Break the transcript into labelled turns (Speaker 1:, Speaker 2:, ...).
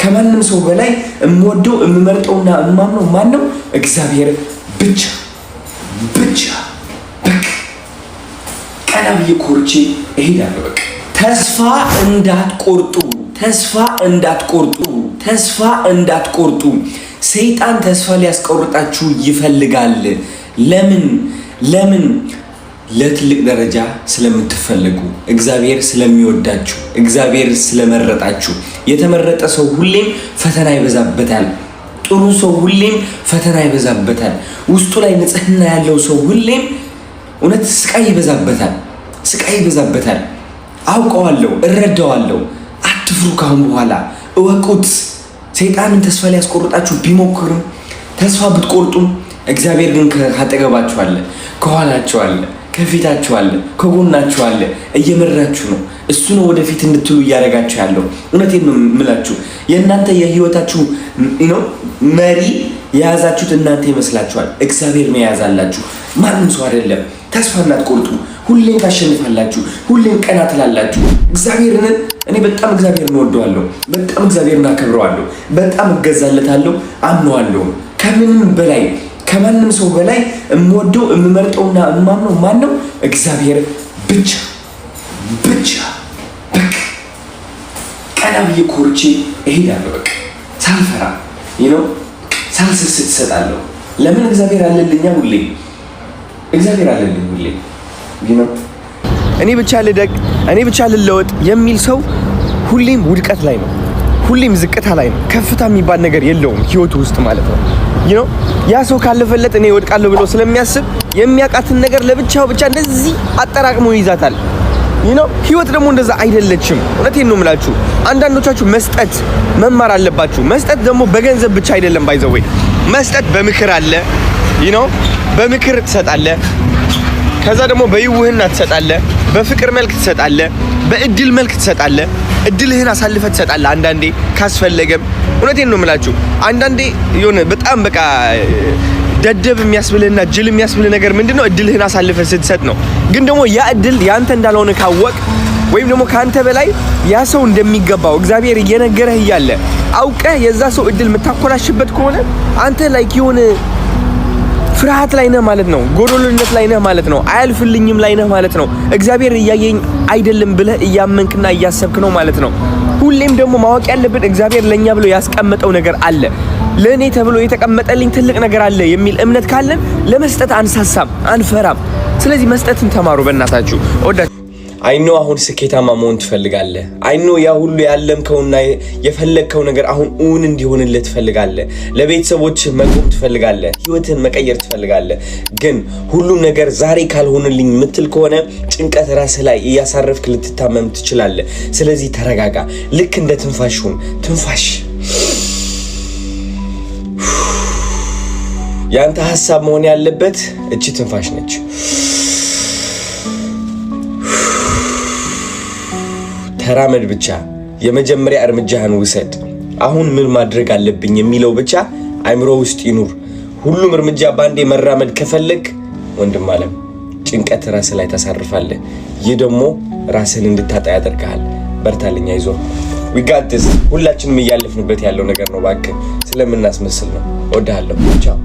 Speaker 1: ከማንም ሰው በላይ እምወደው እምመርጠውና እማምነው ማን ነው? እግዚአብሔር ብቻ ብቻ። በቃ ቀና ብዬ ኮርቼ እሄዳለሁ። በቃ ተስፋ እንዳትቆርጡ። ሰይጣን ተስፋ ሊያስቆርጣችሁ ይፈልጋል። ለምን? ለትልቅ ደረጃ ስለምትፈልጉ፣ እግዚአብሔር ስለሚወዳችሁ፣ እግዚአብሔር ስለመረጣችሁ። የተመረጠ ሰው ሁሌም ፈተና ይበዛበታል። ጥሩ ሰው ሁሌም ፈተና ይበዛበታል። ውስጡ ላይ ንጽህና ያለው ሰው ሁሌም እውነት ስቃይ ይበዛበታል። አውቀዋለሁ፣ እረዳዋለሁ። አትፍሩ። ካሁን በኋላ እወቁት። ሰይጣንን ተስፋ ሊያስቆርጣችሁ ቢሞክርም ተስፋ ብትቆርጡም እግዚአብሔር ግን ካጠገባችሁ አለ፣ ከኋላችሁ አለ፣ ከፊታችሁ አለ፣ ከጎናችሁ አለ። እየመራችሁ ነው። እሱ ነው ወደፊት እንድትሉ እያደረጋችሁ ያለው። እውነቴን ነው የምላችሁ። የእናንተ የህይወታችሁ መሪ የያዛችሁት እናንተ ይመስላችኋል። እግዚአብሔር ነው የያዛላችሁ፣ ማንም ሰው አይደለም። ተስፋ እንዳትቆርጡ። ሁሌም ታሸንፋላችሁ። ሁሌም ቀና ትላላችሁ። እግዚአብሔርን እኔ በጣም እግዚአብሔርን እወደዋለሁ። በጣም እግዚአብሔርን አከብረዋለሁ። በጣም እገዛለታለሁ፣ አምነዋለሁ። ከምንም በላይ ከማንም ሰው በላይ እምወደው እምመርጠውና እማምነው ማን ነው? እግዚአብሔር ብቻ ብቻ። በቃ ቀና ብዬ ኮርቼ እሄዳለሁ። በቃ ሳልፈራ ሳልስስት እሰጣለሁ። ለምን? እግዚአብሔር አለልኛ ሁሌ። እግዚአብሔር አለልኝ ሁሌ። እኔ ብቻ ልደግ፣ እኔ ብቻ ልለወጥ የሚል ሰው ሁሌም ውድቀት ላይ ነው፣ ሁሌም ዝቅታ ላይ ነው። ከፍታ የሚባል ነገር የለውም ህይወቱ ውስጥ ማለት ነው። ያ ሰው ካለፈለት እኔ እወድቃለሁ ብሎ ስለሚያስብ የሚያውቃትን ነገር ለብቻው ብቻ እንደዚህ አጠራቅሞ ይዛታል። ህይወት ደግሞ እንደዛ አይደለችም። እውነቴን ነው የምላችሁ። አንዳንዶቻችሁ መስጠት መማር አለባችሁ። መስጠት ደግሞ በገንዘብ ብቻ አይደለም። ባይዘወይ መስጠት በምክር አለ። በምክር ትሰጣለህ። ከዛ ደግሞ በይውህና ትሰጣለህ። በፍቅር መልክ ትሰጣለህ። በእድል መልክ ትሰጣለህ። እድልህን አሳልፈህ ትሰጣለህ አንዳንዴ ካስፈለገም። እውነቴን ነው የምላችሁ። አንዳንዴ የሆነ በጣም በቃ ደደብ የሚያስብልህና ጅል የሚያስብልህ ነገር ምንድነው? እድልህን አሳልፈህ ስትሰጥ ነው። ግን ደግሞ ያ እድል ያንተ እንዳልሆነ ካወቅ ወይም ደግሞ ካንተ በላይ ያ ሰው እንደሚገባው እግዚአብሔር እየነገረህ እያለ አውቀህ የዛ ሰው እድል የምታኮላሽበት ከሆነ አንተ ላይክ የሆነ ፍርሃት ላይ ነህ ማለት ነው። ጎዶልነት ላይ ነህ ማለት ነው። አያልፍልኝም ላይ ነህ ማለት ነው። እግዚአብሔር እያየኝ አይደለም ብለህ እያመንክና እያሰብክ ነው ማለት ነው። ሁሌም ደግሞ ማወቅ ያለብን እግዚአብሔር ለኛ ብሎ ያስቀመጠው ነገር አለ። ለኔ ተብሎ የተቀመጠልኝ ትልቅ ነገር አለ የሚል እምነት ካለን ለመስጠት አንሳሳም፣ አንፈራም። ስለዚህ መስጠትን ተማሩ በእናታችሁ። አይኖ አሁን ስኬታማ መሆን ትፈልጋለህ። አይኖ ያ ሁሉ ያለምከውና የፈለግከው ነገር አሁን እውን እንዲሆንልህ ትፈልጋለህ። ለቤተሰቦች መቆም ትፈልጋለህ። ህይወትን መቀየር ትፈልጋለህ። ግን ሁሉም ነገር ዛሬ ካልሆነልኝ ምትል ከሆነ ጭንቀት ራስህ ላይ እያሳረፍክ ልትታመም ትችላለህ። ስለዚህ ተረጋጋ። ልክ እንደ ትንፋሽ ሁን። ትንፋሽ ያንተ ሐሳብ መሆን ያለበት እቺ ትንፋሽ ነች። ተራመድ ብቻ። የመጀመሪያ እርምጃህን ውሰድ። አሁን ምን ማድረግ አለብኝ የሚለው ብቻ አይምሮ ውስጥ ይኑር። ሁሉም እርምጃ ባንዴ መራመድ ከፈለግ ወንድም አለም ጭንቀት ራስ ላይ ታሳርፋለህ። ይህ ደግሞ ራስን እንድታጣ ያደርጋል። በርታልኝ፣ አይዞህ። we got this። ሁላችንም እያለፍንበት ያለው ነገር ነው። እባክህ ስለምናስመስል ነው። እወድሃለሁ። ቻው።